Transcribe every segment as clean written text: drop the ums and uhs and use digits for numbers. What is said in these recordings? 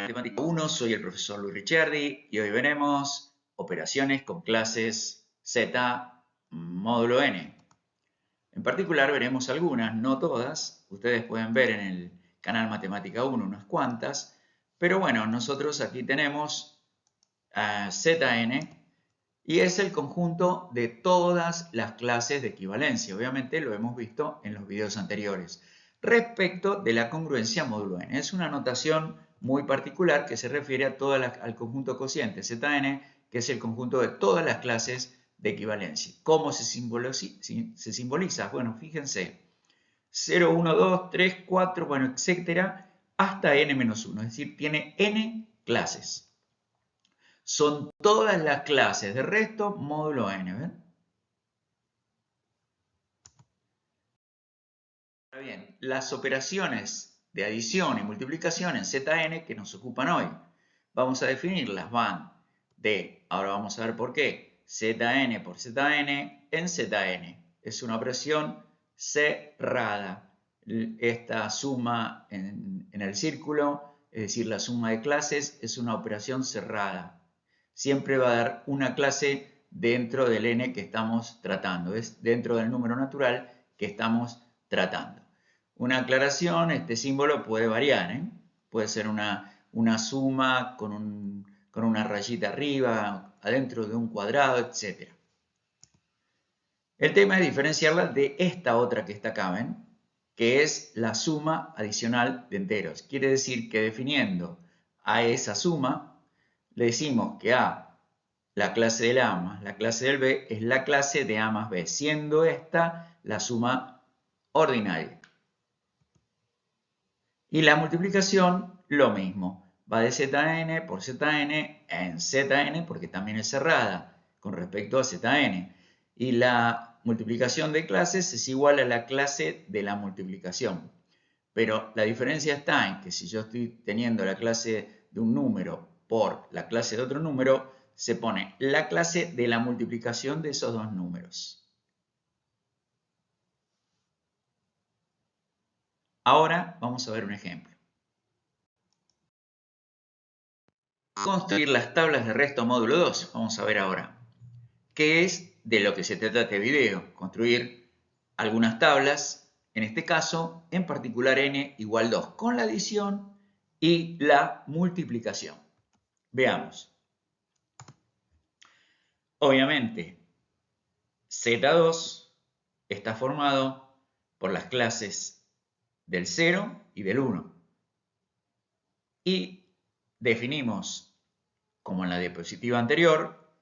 Matemática 1, soy el profesor Luis Ricciardi y hoy veremos operaciones con clases Z módulo n. En particular veremos algunas, no todas. Ustedes pueden ver en el canal Matemática 1 unas cuantas, pero bueno, nosotros aquí tenemos Zn y es el conjunto de todas las clases de equivalencia. Obviamente lo hemos visto en los videos anteriores. Respecto de la congruencia módulo n, es una notación muy particular que se refiere a al conjunto cociente Zn, que es el conjunto de todas las clases de equivalencia. ¿Cómo se simboliza? Bueno, fíjense, 0, 1, 2, 3, 4, bueno, etcétera, hasta n-1, es decir, tiene n clases. Son todas las clases de resto módulo n, ¿ven? Ahora bien, las operaciones de adición y multiplicación en Zn que nos ocupan hoy, vamos a definirlas, van de, ahora vamos a ver por qué, Zn por Zn en Zn. Es una operación cerrada. Esta suma en el círculo, es decir, la suma de clases, es una operación cerrada. Siempre va a dar una clase dentro del n que estamos tratando, es dentro del número natural que estamos tratando. Una aclaración, este símbolo puede variar, ¿eh? Puede ser una suma con una rayita arriba, adentro de un cuadrado, etc. El tema es diferenciarla de esta otra que está acá, ¿ven? Que es la suma adicional de enteros. Quiere decir que definiendo a esa suma, le decimos que A, la clase del A más la clase del B, es la clase de A más B, siendo esta la suma ordinaria. Y la multiplicación, lo mismo. Va de Zn por Zn en Zn, porque también es cerrada con respecto a Zn. Y la multiplicación de clases es igual a la clase de la multiplicación. Pero la diferencia está en que si yo estoy teniendo la clase de un número por la clase de otro número, se pone la clase de la multiplicación de esos dos números. Ahora vamos a ver un ejemplo. Construir las tablas de resto módulo 2. Vamos a ver ahora. ¿Qué es de lo que se trata este video? Construir algunas tablas, en este caso, en particular n igual 2, con la adición y la multiplicación. Veamos. Obviamente, Z2 está formado por las clases del 0 y del 1. Y definimos, como en la diapositiva anterior,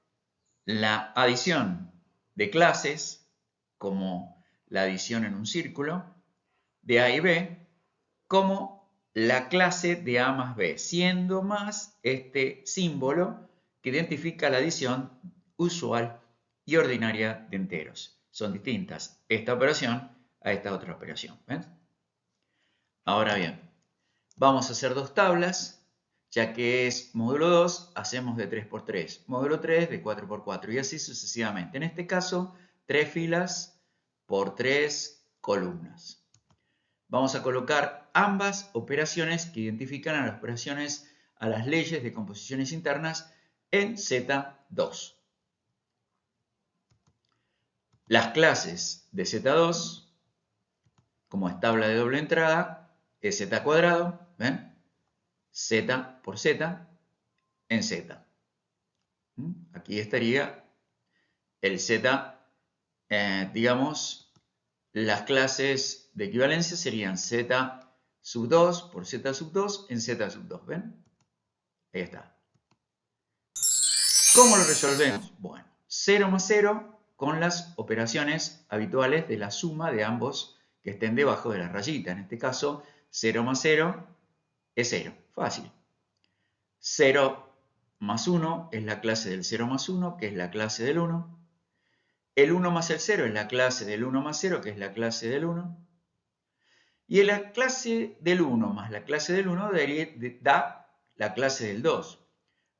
la adición de clases, como la adición en un círculo, de A y B, como la clase de A más B, siendo más este símbolo que identifica la adición usual y ordinaria de enteros. Son distintas esta operación a esta otra operación. ¿Ven? Ahora bien, vamos a hacer dos tablas. Ya que es módulo 2, hacemos de 3 por 3. Módulo 3 de 4 por 4 y así sucesivamente. En este caso, 3 filas por 3 columnas. Vamos a colocar ambas operaciones que identifican a las operaciones, a las leyes de composiciones internas en Z2. Las clases de Z2, como es tabla de doble entrada, es Z cuadrado, ¿ven? Z por Z en Z. Aquí estaría el Z, digamos, las clases de equivalencia serían Z sub 2 por Z sub 2 en Z sub 2, ¿ven? Ahí está. ¿Cómo lo resolvemos? Bueno, 0 más 0 con las operaciones habituales de la suma de ambos que estén debajo de la rayita. En este caso, 0 más 0 es 0. Fácil. 0 más 1 es la clase del 0 más 1, que es la clase del 1. El 1 más el 0 es la clase del 1 más 0, que es la clase del 1. Y la clase del 1 más la clase del 1 da la clase del 2.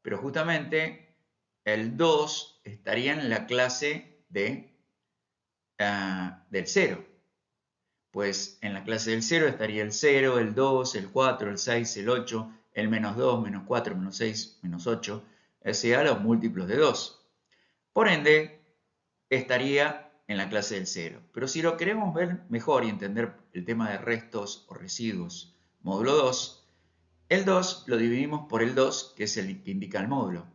Pero justamente el 2 estaría en la clase del 0. Pues en la clase del 0 estaría el 0, el 2, el 4, el 6, el 8, el menos 2, menos 4, menos 6, menos 8, sea los múltiplos de 2. Por ende, estaría en la clase del 0. Pero si lo queremos ver mejor y entender el tema de restos o residuos módulo 2, el 2 lo dividimos por el 2, que es el que indica el módulo.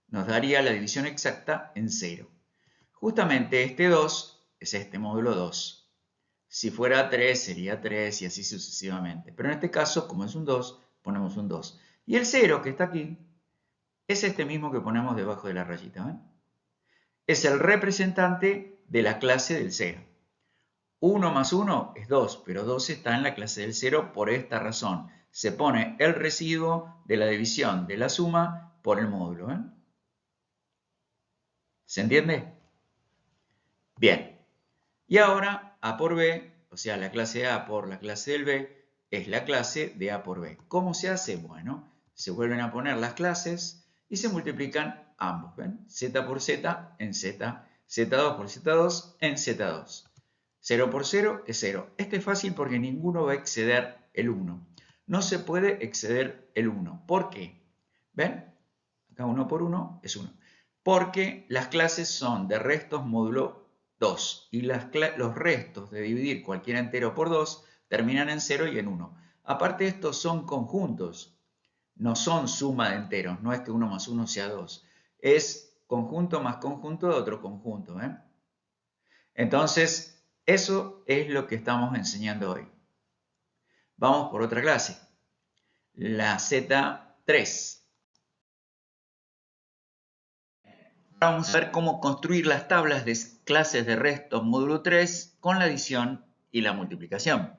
Nos daría la división exacta en 0. Justamente este 2 es este módulo 2. Si fuera 3 sería 3 y así sucesivamente. Pero en este caso, como es un 2, ponemos un 2. Y el 0 que está aquí es este mismo que ponemos debajo de la rayita. ¿Ven? Es el representante de la clase del 0. 1 más 1 es 2, pero 2 está en la clase del 0 por esta razón. Se pone el residuo de la división de la suma por el módulo. ¿Ven? ¿Se entiende? Bien. Y ahora A por B, o sea, la clase A por la clase del B, es la clase de A por B. ¿Cómo se hace? Bueno, se vuelven a poner las clases y se multiplican ambos. ¿Ven? Z por Z en Z, Z2 por Z2 en Z2. 0 por 0 es 0. Este es fácil porque ninguno va a exceder el 1. No se puede exceder el 1. ¿Por qué? ¿Ven? Acá 1 por 1 es 1. Porque las clases son de restos módulo 2 y los restos de dividir cualquier entero por 2 terminan en 0 y en 1. Aparte estos son conjuntos, no son suma de enteros, no es que 1 más 1 sea 2, es conjunto más conjunto de otro conjunto. Entonces, eso es lo que estamos enseñando hoy. Vamos por otra clase, la Z3. Vamos a ver cómo construir las tablas de clases de restos módulo 3 con la adición y la multiplicación.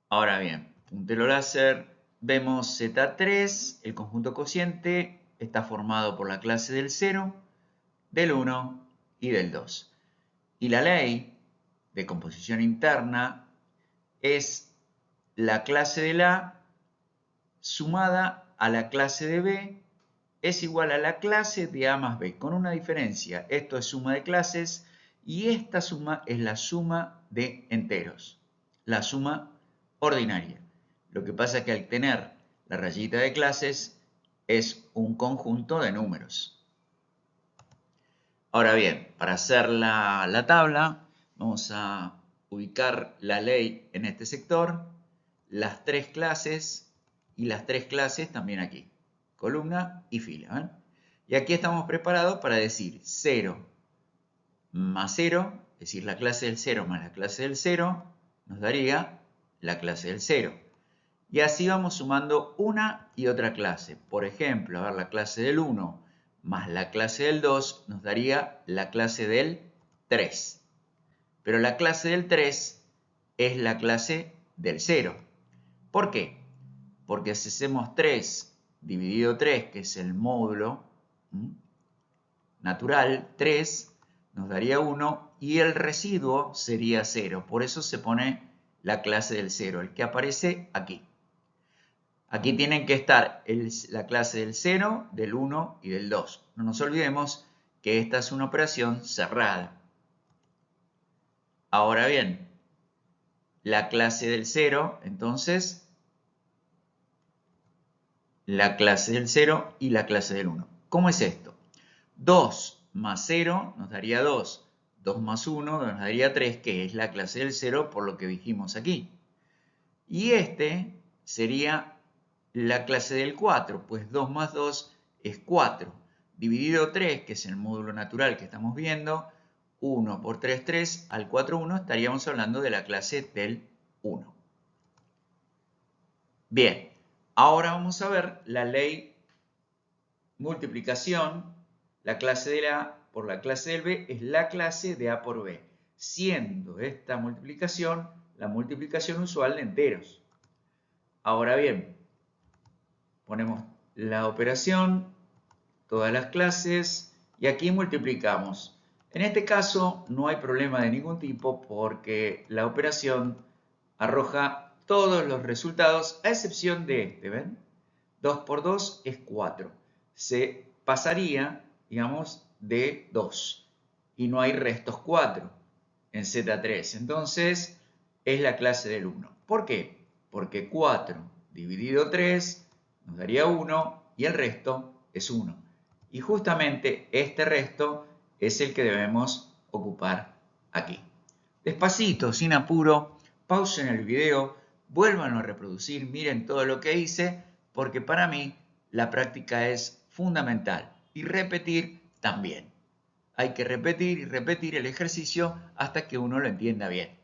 Ahora bien, puntero láser, vemos Z3, el conjunto cociente está formado por la clase del 0, del 1 y del 2. Y la ley de composición interna es la clase de A sumada a la clase de B es igual a la clase de A más B, con una diferencia. Esto es suma de clases y esta suma es la suma de enteros, la suma ordinaria. Lo que pasa es que al tener la rayita de clases es un conjunto de números. Ahora bien, para hacer la tabla, vamos a ubicar la ley en este sector, las tres clases y las tres clases también aquí. Columna y fila. ¿Ven? Y aquí estamos preparados para decir 0 más 0, es decir, la clase del 0 más la clase del 0, nos daría la clase del 0. Y así vamos sumando una y otra clase. Por ejemplo, a ver, la clase del 1 más la clase del 2 nos daría la clase del 3. Pero la clase del 3 es la clase del 0. ¿Por qué? Porque si hacemos 3 dividido 3, que es el módulo natural, 3, nos daría 1 y el residuo sería 0. Por eso se pone la clase del 0, el que aparece aquí. Aquí tienen que estar la clase del 0, del 1 y del 2. No nos olvidemos que esta es una operación cerrada. Ahora bien, la clase del 0, entonces, la clase del 0 y la clase del 1. ¿Cómo es esto? 2 más 0 nos daría 2. 2 más 1 nos daría 3, que es la clase del 0 por lo que dijimos aquí. Y este sería la clase del 4, pues 2 más 2 es 4. Dividido 3, que es el módulo natural que estamos viendo, 1 por 3, 3, al 4, 1, estaríamos hablando de la clase del 1. Bien, ahora vamos a ver la ley multiplicación. La clase de A por la clase del B es la clase de A por B, siendo esta multiplicación la multiplicación usual de enteros. Ahora bien, ponemos la operación, todas las clases, y aquí multiplicamos. En este caso no hay problema de ningún tipo porque la operación arroja todos los resultados a excepción de este, ¿ven? 2 por 2 es 4. Se pasaría, digamos, de 2 y no hay restos 4 en Z3. Entonces es la clase del 1. ¿Por qué? Porque 4 dividido 3 nos daría 1 y el resto es 1. Y justamente este resto es el que debemos ocupar aquí. Despacito, sin apuro, pausen el video, vuélvanlo a reproducir, miren todo lo que hice, porque para mí la práctica es fundamental y repetir también. Hay que repetir y repetir el ejercicio hasta que uno lo entienda bien.